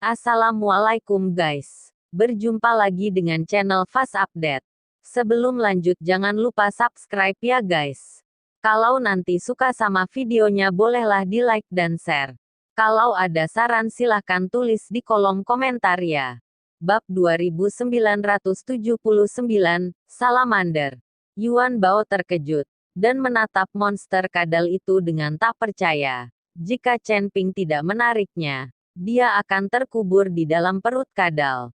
Assalamualaikum guys. Berjumpa lagi dengan channel Fast Update. Sebelum lanjut jangan lupa subscribe ya guys. Kalau nanti suka sama videonya bolehlah di like dan share. Kalau ada saran silahkan tulis di kolom komentar ya. Bab 2979, Salamander. Yuan Bao terkejut dan menatap monster kadal itu dengan tak percaya. Jika Chen Ping tidak menariknya, dia akan terkubur di dalam perut kadal.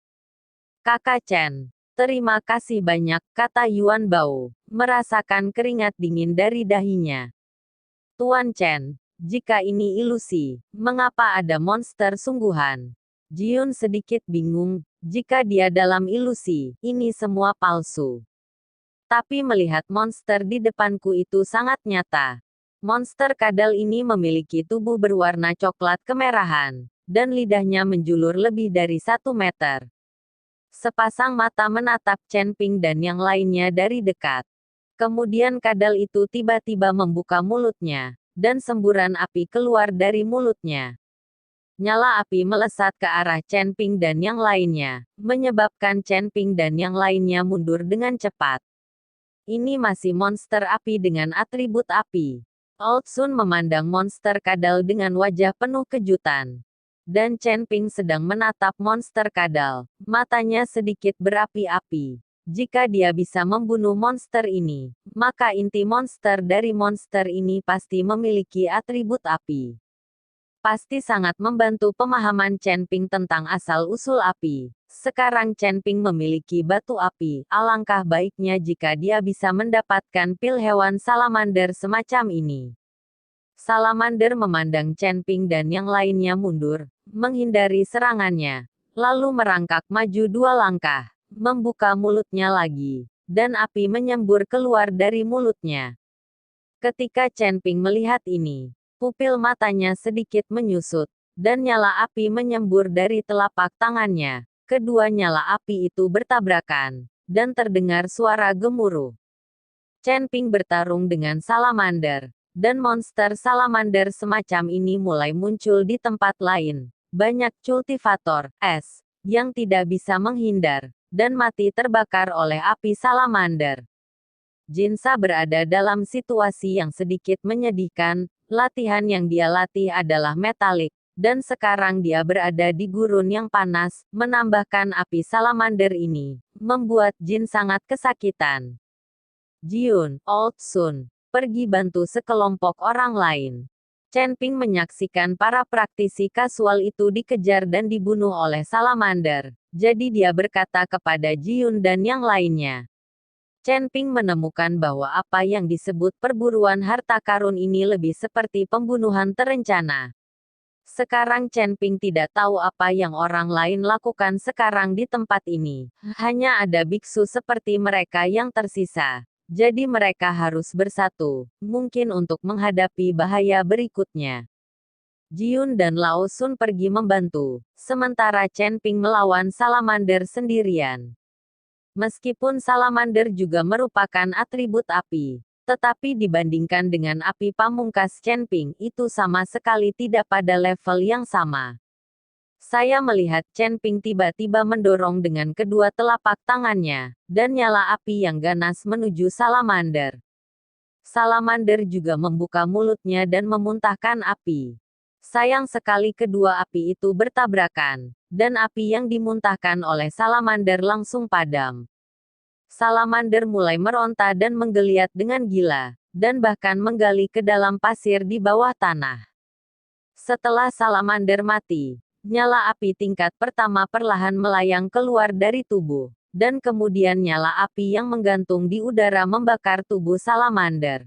Kakak Chen, terima kasih banyak, kata Yuan Bao, merasakan keringat dingin dari dahinya. Tuan Chen, jika ini ilusi, mengapa ada monster sungguhan? Jiun sedikit bingung, jika dia dalam ilusi, ini semua palsu. Tapi melihat monster di depanku itu sangat nyata. Monster kadal ini memiliki tubuh berwarna coklat kemerahan, dan lidahnya menjulur lebih dari 1 meter. Sepasang mata menatap Chen Ping dan yang lainnya dari dekat. Kemudian kadal itu tiba-tiba membuka mulutnya, dan semburan api keluar dari mulutnya. Nyala api melesat ke arah Chen Ping dan yang lainnya, menyebabkan Chen Ping dan yang lainnya mundur dengan cepat. Ini masih monster api dengan atribut api. Old Sun memandang monster kadal dengan wajah penuh kejutan. Dan Chen Ping sedang menatap monster kadal, matanya sedikit berapi-api. Jika dia bisa membunuh monster ini, maka inti monster dari monster ini pasti memiliki atribut api. Pasti sangat membantu pemahaman Chen Ping tentang asal-usul api. Sekarang Chen Ping memiliki batu api, alangkah baiknya jika dia bisa mendapatkan pil hewan salamander semacam ini. Salamander memandang Chen Ping dan yang lainnya mundur, menghindari serangannya, lalu merangkak maju 2 langkah, membuka mulutnya lagi, dan api menyembur keluar dari mulutnya. Ketika Chen Ping melihat ini, pupil matanya sedikit menyusut, dan nyala api menyembur dari telapak tangannya. Kedua nyala api itu bertabrakan, dan terdengar suara gemuruh. Chen Ping bertarung dengan salamander, dan monster salamander semacam ini mulai muncul di tempat lain. Banyak cultivator es yang tidak bisa menghindar, dan mati terbakar oleh api salamander. Jinsa berada dalam situasi yang sedikit menyedihkan. Latihan yang dia latih adalah metalik, dan sekarang dia berada di gurun yang panas. Menambahkan api salamander ini membuat Jin sangat kesakitan. Jiun, Old Sun, pergi bantu sekelompok orang lain. Chen Ping menyaksikan para praktisi kasual itu dikejar dan dibunuh oleh salamander. Jadi dia berkata kepada Jiun dan yang lainnya. Chen Ping menemukan bahwa apa yang disebut perburuan harta karun ini lebih seperti pembunuhan terencana. Sekarang Chen Ping tidak tahu apa yang orang lain lakukan sekarang di tempat ini. Hanya ada biksu seperti mereka yang tersisa. Jadi mereka harus bersatu, mungkin untuk menghadapi bahaya berikutnya. Jiun dan Lao Sun pergi membantu, sementara Chen Ping melawan salamander sendirian. Meskipun salamander juga merupakan atribut api, tetapi dibandingkan dengan api pamungkas Chen Ping itu sama sekali tidak pada level yang sama. Saya melihat Chen Ping tiba-tiba mendorong dengan kedua telapak tangannya, dan nyala api yang ganas menuju salamander. Salamander juga membuka mulutnya dan memuntahkan api. Sayang sekali kedua api itu bertabrakan, dan api yang dimuntahkan oleh salamander langsung padam. Salamander mulai meronta dan menggeliat dengan gila, dan bahkan menggali ke dalam pasir di bawah tanah. Setelah salamander mati, nyala api tingkat pertama perlahan melayang keluar dari tubuh, dan kemudian nyala api yang menggantung di udara membakar tubuh salamander.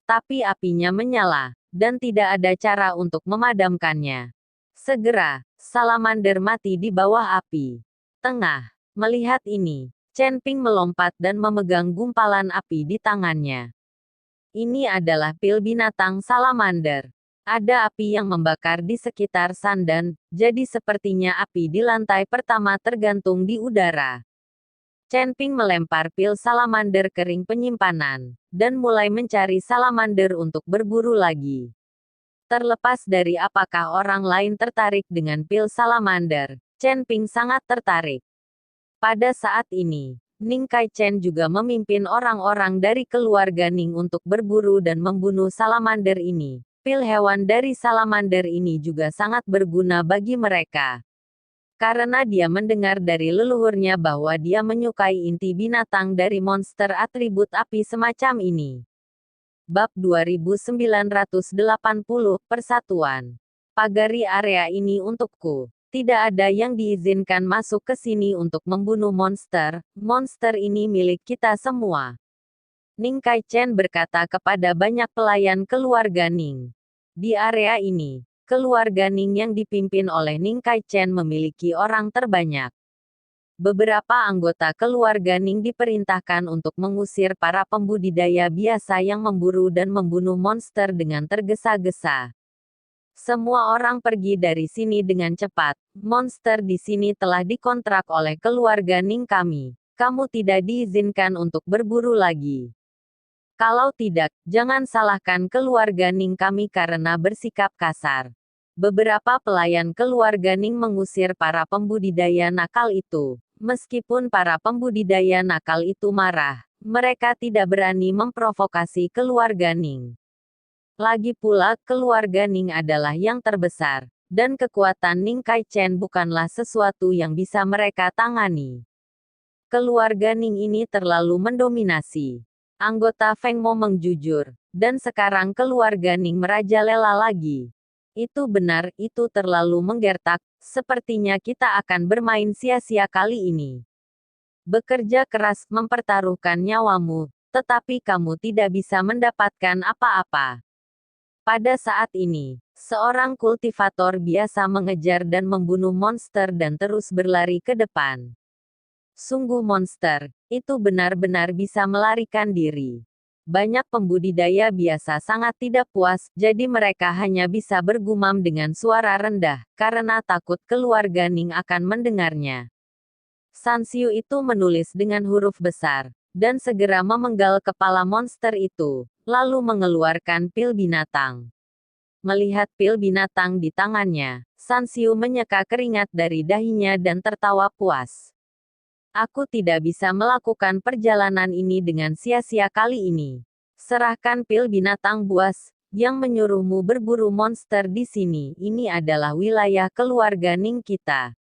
Tapi apinya menyala, dan tidak ada cara untuk memadamkannya. Segera, salamander mati di bawah api. Tengah. Melihat ini, Chen Ping melompat dan memegang gumpalan api di tangannya. Ini adalah pil binatang salamander. Ada api yang membakar di sekitar Sandan, jadi sepertinya api di lantai pertama tergantung di udara. Chen Ping melempar pil salamander kering penyimpanan, dan mulai mencari salamander untuk berburu lagi. Terlepas dari apakah orang lain tertarik dengan pil salamander, Chen Ping sangat tertarik. Pada saat ini, Ning Kai-chen juga memimpin orang-orang dari keluarga Ning untuk berburu dan membunuh salamander ini. Pil hewan dari salamander ini juga sangat berguna bagi mereka. Karena dia mendengar dari leluhurnya bahwa dia menyukai inti binatang dari monster atribut api semacam ini. Bab 2980, Persatuan. Pagari area ini untukku. Tidak ada yang diizinkan masuk ke sini untuk membunuh monster. Monster ini milik kita semua. Ning Kai-chen berkata kepada banyak pelayan keluarga Ning. Di area ini, keluarga Ning yang dipimpin oleh Ning Kai-chen memiliki orang terbanyak. Beberapa anggota keluarga Ning diperintahkan untuk mengusir para pembudidaya biasa yang memburu dan membunuh monster dengan tergesa-gesa. Semua orang pergi dari sini dengan cepat. Monster di sini telah dikontrak oleh keluarga Ning kami. Kamu tidak diizinkan untuk berburu lagi. Kalau tidak, jangan salahkan keluarga Ning kami karena bersikap kasar. Beberapa pelayan keluarga Ning mengusir para pembudidaya nakal itu. Meskipun para pembudidaya nakal itu marah, mereka tidak berani memprovokasi keluarga Ning. Lagi pula, keluarga Ning adalah yang terbesar, dan kekuatan Ning Kai-chen bukanlah sesuatu yang bisa mereka tangani. Keluarga Ning ini terlalu mendominasi. Anggota Feng Mo mengjujur, dan sekarang keluarga Ning merajalela lagi. Itu benar, itu terlalu menggertak. Sepertinya kita akan bermain sia-sia kali ini. Bekerja keras, mempertaruhkan nyawamu, tetapi kamu tidak bisa mendapatkan apa-apa. Pada saat ini, seorang kultivator biasa mengejar dan membunuh monster dan terus berlari ke depan. Sungguh monster, itu benar-benar bisa melarikan diri. Banyak pembudidaya biasa sangat tidak puas, jadi mereka hanya bisa bergumam dengan suara rendah, karena takut keluarga Ning akan mendengarnya. Sanxiu itu menulis dengan huruf besar, dan segera memenggal kepala monster itu, lalu mengeluarkan pil binatang. Melihat pil binatang di tangannya, Sanxiu menyeka keringat dari dahinya dan tertawa puas. Aku tidak bisa melakukan perjalanan ini dengan sia-sia kali ini. Serahkan pil binatang buas, yang menyuruhmu berburu monster di sini. Ini adalah wilayah keluarga Ning kita.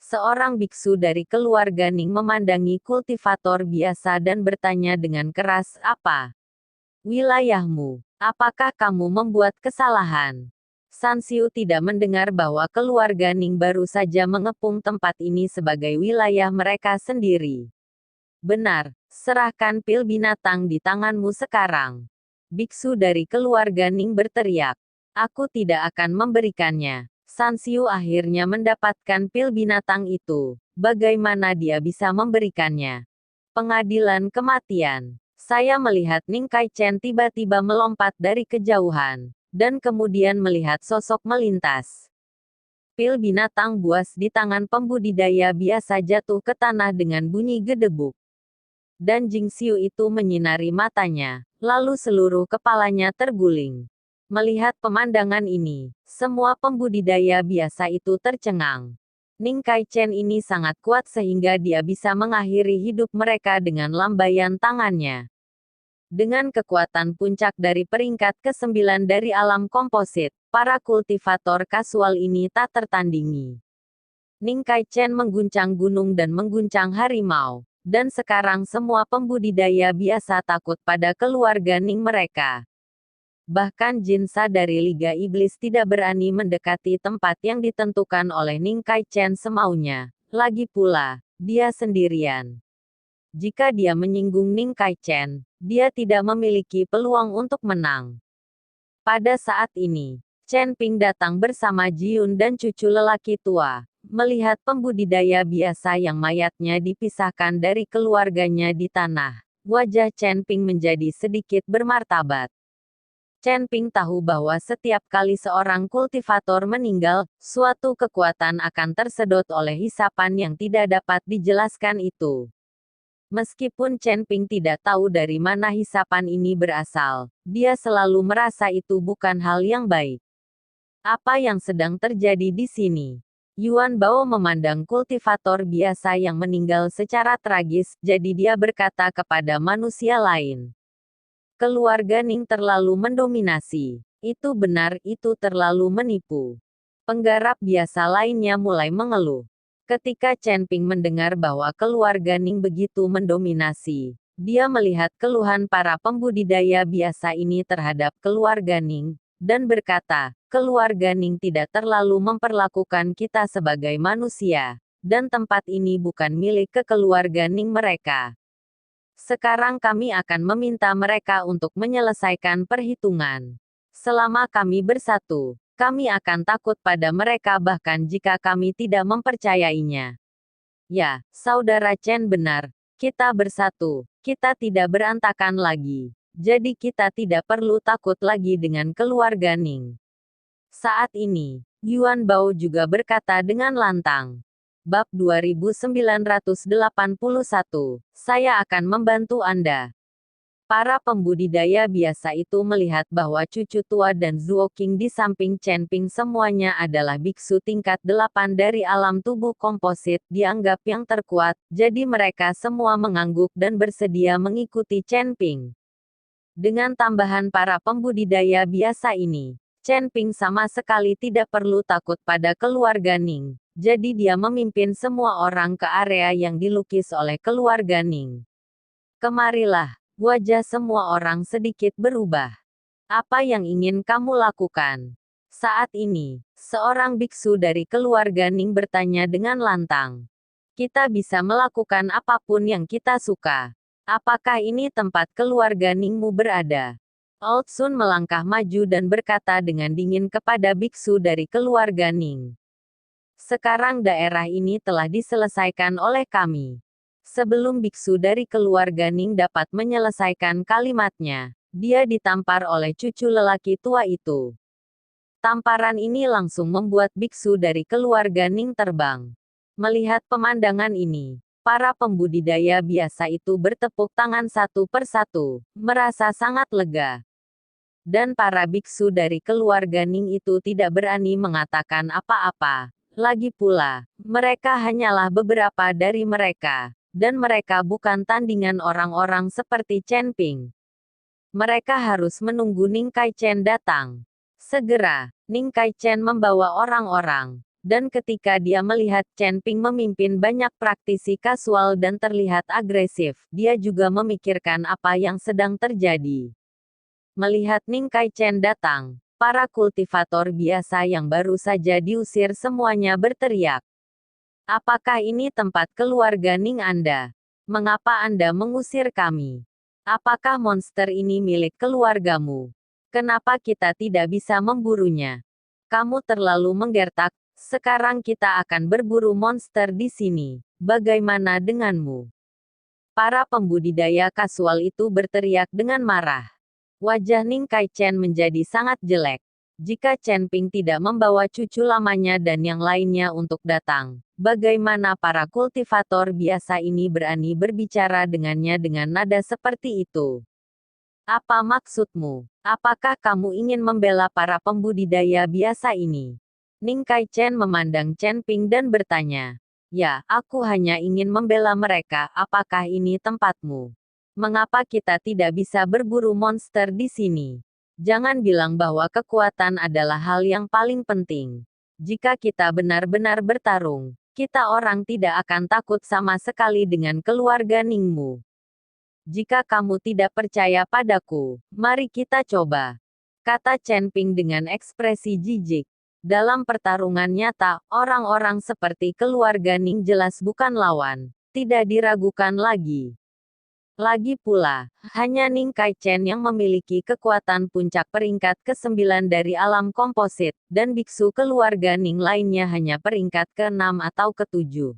Seorang biksu dari keluarga Ning memandangi kultivator biasa dan bertanya dengan keras, apa? Wilayahmu. Apakah kamu membuat kesalahan? Sanxiu tidak mendengar bahwa keluarga Ning baru saja mengepung tempat ini sebagai wilayah mereka sendiri. Benar, serahkan pil binatang di tanganmu sekarang. Biksu dari keluarga Ning berteriak. Aku tidak akan memberikannya. Sanxiu akhirnya mendapatkan pil binatang itu. Bagaimana dia bisa memberikannya? Pengadilan kematian. Saya melihat Ning Kai-chen tiba-tiba melompat dari kejauhan, dan kemudian melihat sosok melintas. Pil binatang buas di tangan pembudidaya biasa jatuh ke tanah dengan bunyi gedebuk. Dan Jingxiu itu menyinari matanya, lalu seluruh kepalanya terguling. Melihat pemandangan ini, semua pembudidaya biasa itu tercengang. Ning Kai-chen ini sangat kuat sehingga dia bisa mengakhiri hidup mereka dengan lambaian tangannya. Dengan kekuatan puncak dari peringkat ke-9 dari alam komposit, para kultivator kasual ini tak tertandingi. Ning Kai-chen mengguncang gunung dan mengguncang harimau, dan sekarang semua pembudidaya biasa takut pada keluarga Ning mereka. Bahkan Jinsa dari Liga Iblis tidak berani mendekati tempat yang ditentukan oleh Ning Kai-chen semaunya. Lagi pula, dia sendirian. Jika dia menyinggung Ning Kai-chen, dia tidak memiliki peluang untuk menang. Pada saat ini, Chen Ping datang bersama Jiun dan cucu lelaki tua. Melihat pembudidaya biasa yang mayatnya dipisahkan dari keluarganya di tanah, wajah Chen Ping menjadi sedikit bermartabat. Chen Ping tahu bahwa setiap kali seorang kultivator meninggal, suatu kekuatan akan tersedot oleh hisapan yang tidak dapat dijelaskan itu. Meskipun Chen Ping tidak tahu dari mana hisapan ini berasal, dia selalu merasa itu bukan hal yang baik. Apa yang sedang terjadi di sini? Yuan Bao memandang kultivator biasa yang meninggal secara tragis, jadi dia berkata kepada manusia lain. Keluarga Ning terlalu mendominasi. Itu benar, itu terlalu menipu. Penggarap biasa lainnya mulai mengeluh. Ketika Chen Ping mendengar bahwa keluarga Ning begitu mendominasi, dia melihat keluhan para pembudidaya biasa ini terhadap keluarga Ning, dan berkata, keluarga Ning tidak terlalu memperlakukan kita sebagai manusia, dan tempat ini bukan milik kekeluarga Ning mereka. Sekarang kami akan meminta mereka untuk menyelesaikan perhitungan. Selama kami bersatu, kami akan takut pada mereka bahkan jika kami tidak mempercayainya. Ya, saudara Chen benar, kita bersatu, kita tidak berantakan lagi. Jadi kita tidak perlu takut lagi dengan keluarga Ning. Saat ini, Yuan Bao juga berkata dengan lantang. Bab 2981, saya akan membantu Anda. Para pembudidaya biasa itu melihat bahwa cucu tua dan Zuo Qing di samping Chen Ping semuanya adalah biksu tingkat 8 dari alam tubuh komposit dianggap yang terkuat, jadi mereka semua mengangguk dan bersedia mengikuti Chen Ping. Dengan tambahan para pembudidaya biasa ini, Chen Ping sama sekali tidak perlu takut pada keluarga Ning. Jadi dia memimpin semua orang ke area yang dilukis oleh keluarga Ning. Kemarilah, wajah semua orang sedikit berubah. Apa yang ingin kamu lakukan? Saat ini, seorang biksu dari keluarga Ning bertanya dengan lantang. Kita bisa melakukan apapun yang kita suka. Apakah ini tempat keluarga Ningmu berada? Old Sun melangkah maju dan berkata dengan dingin kepada biksu dari keluarga Ning. Sekarang daerah ini telah diselesaikan oleh kami. Sebelum biksu dari keluarga Ning dapat menyelesaikan kalimatnya, dia ditampar oleh cucu lelaki tua itu. Tamparan ini langsung membuat biksu dari keluarga Ning terbang. Melihat pemandangan ini, para pembudidaya biasa itu bertepuk tangan satu persatu, merasa sangat lega. Dan para biksu dari keluarga Ning itu tidak berani mengatakan apa-apa. Lagi pula, mereka hanyalah beberapa dari mereka, dan mereka bukan tandingan orang-orang seperti Chen Ping. Mereka harus menunggu Ning Kai Chen datang. Segera, Ning Kai Chen membawa orang-orang, dan ketika dia melihat Chen Ping memimpin banyak praktisi kasual dan terlihat agresif, dia juga memikirkan apa yang sedang terjadi. Melihat Ning Kai Chen datang, para kultivator biasa yang baru saja diusir semuanya berteriak. Apakah ini tempat keluarga Ning Anda? Mengapa Anda mengusir kami? Apakah monster ini milik keluargamu? Kenapa kita tidak bisa memburunya? Kamu terlalu menggertak, sekarang kita akan berburu monster di sini. Bagaimana denganmu? Para pembudidaya kasual itu berteriak dengan marah. Wajah Ning Kai Chen menjadi sangat jelek. Jika Chen Ping tidak membawa cucu lamanya dan yang lainnya untuk datang, bagaimana para kultivator biasa ini berani berbicara dengannya dengan nada seperti itu? Apa maksudmu? Apakah kamu ingin membela para pembudidaya biasa ini? Ning Kai Chen memandang Chen Ping dan bertanya. Ya, aku hanya ingin membela mereka. Apakah ini tempatmu? Mengapa kita tidak bisa berburu monster di sini? Jangan bilang bahwa kekuatan adalah hal yang paling penting. Jika kita benar-benar bertarung, kita orang tidak akan takut sama sekali dengan keluarga Ningmu. Jika kamu tidak percaya padaku, mari kita coba. Kata Chen Ping dengan ekspresi jijik. Dalam pertarungan nyata, orang-orang seperti keluarga Ning jelas bukan lawan. Tidak diragukan lagi. Lagi pula, hanya Ning Kai Chen yang memiliki kekuatan puncak peringkat ke-9 dari alam komposit, dan biksu keluarga Ning lainnya hanya peringkat ke-6 atau ke-7.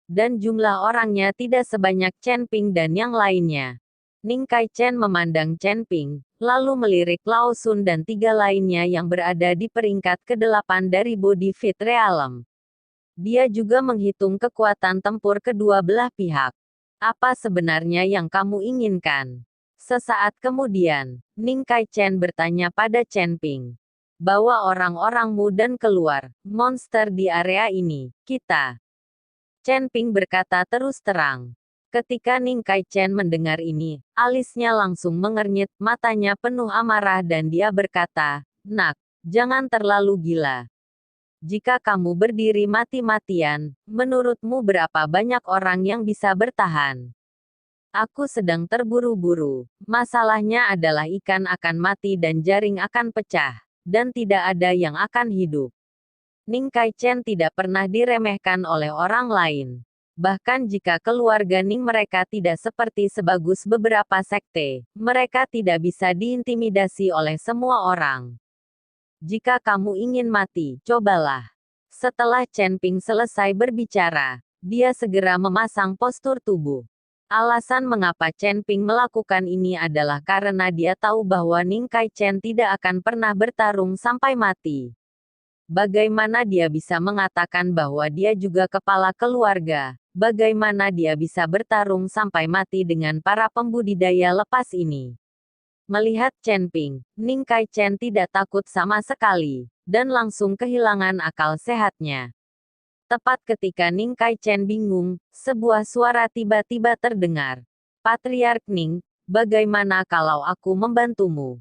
Dan jumlah orangnya tidak sebanyak Chen Ping dan yang lainnya. Ning Kai Chen memandang Chen Ping, lalu melirik Lao Sun dan 3 lainnya yang berada di peringkat ke-8 dari body fit realm. Dia juga menghitung kekuatan tempur kedua belah pihak. Apa sebenarnya yang kamu inginkan? Sesaat kemudian, Ning Kai Chen bertanya pada Chen Ping. Bawa orang-orangmu dan keluar, monster di area ini, kita. Chen Ping berkata terus terang. Ketika Ning Kai Chen mendengar ini, alisnya langsung mengernyit, matanya penuh amarah dan dia berkata, "Nak, jangan terlalu gila. Jika kamu berdiri mati-matian, menurutmu berapa banyak orang yang bisa bertahan? Aku sedang terburu-buru. Masalahnya adalah ikan akan mati dan jaring akan pecah, dan tidak ada yang akan hidup." Ning Kai Chen tidak pernah diremehkan oleh orang lain. Bahkan jika keluarga Ning mereka tidak seperti sebagus beberapa sekte, mereka tidak bisa diintimidasi oleh semua orang. Jika kamu ingin mati, cobalah. Setelah Chen Ping selesai berbicara, dia segera memasang postur tubuh. Alasan mengapa Chen Ping melakukan ini adalah karena dia tahu bahwa Ning Kai Chen tidak akan pernah bertarung sampai mati. Bagaimana dia bisa mengatakan bahwa dia juga kepala keluarga? Bagaimana dia bisa bertarung sampai mati dengan para pembudidaya lepas ini? Melihat Chen Ping, Ning Kai Chen tidak takut sama sekali, dan langsung kehilangan akal sehatnya. Tepat ketika Ning Kai Chen bingung, sebuah suara tiba-tiba terdengar. "Patriark Ning, bagaimana kalau aku membantumu?"